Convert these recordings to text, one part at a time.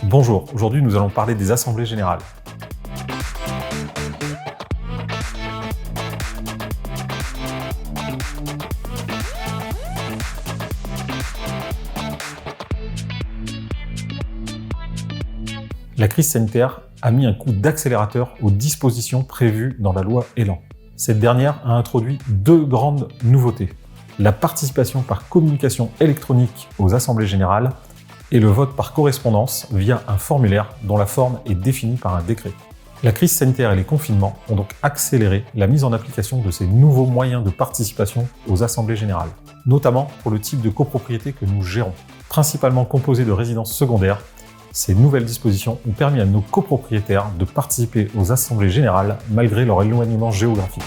Bonjour, aujourd'hui nous allons parler des assemblées générales. La crise sanitaire a mis un coup d'accélérateur aux dispositions prévues dans la loi Elan. Cette dernière a introduit deux grandes nouveautés: la participation par communication électronique aux assemblées générales et le vote par correspondance via un formulaire dont la forme est définie par un décret. La crise sanitaire et les confinements ont donc accéléré la mise en application de ces nouveaux moyens de participation aux assemblées générales, notamment pour le type de copropriété que nous gérons. Principalement composée de résidences secondaires, ces nouvelles dispositions ont permis à nos copropriétaires de participer aux assemblées générales malgré leur éloignement géographique.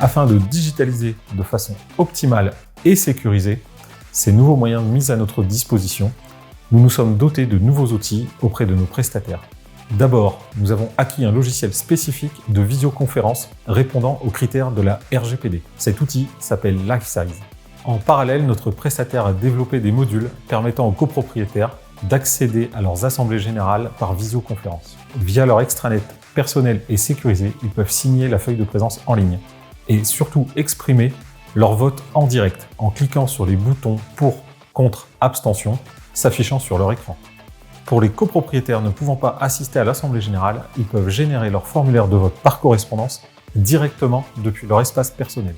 Afin de digitaliser de façon optimale et sécurisée ces nouveaux moyens mis à notre disposition, nous nous sommes dotés de nouveaux outils auprès de nos prestataires. D'abord, nous avons acquis un logiciel spécifique de visioconférence répondant aux critères de la RGPD. Cet outil s'appelle LifeSize. En parallèle, notre prestataire a développé des modules permettant aux copropriétaires d'accéder à leurs assemblées générales par visioconférence. Via leur extranet personnel et sécurisé, ils peuvent signer la feuille de présence en ligne et surtout exprimer leur vote en direct en cliquant sur les boutons pour, contre, abstention s'affichant sur leur écran. Pour les copropriétaires ne pouvant pas assister à l'assemblée générale, ils peuvent générer leur formulaire de vote par correspondance directement depuis leur espace personnel.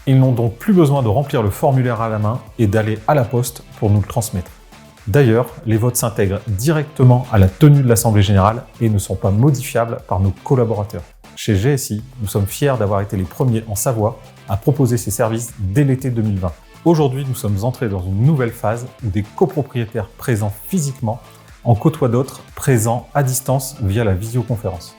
Ils n'ont donc plus besoin de remplir le formulaire à la main et d'aller à la poste pour nous le transmettre. D'ailleurs, les votes s'intègrent directement à la tenue de l'assemblée générale et ne sont pas modifiables par nos collaborateurs. Chez GSI, nous sommes fiers d'avoir été les premiers en Savoie à proposer ces services dès l'été 2020. Aujourd'hui, nous sommes entrés dans une nouvelle phase où des copropriétaires présents physiquement en côtoient d'autres présents à distance via la visioconférence.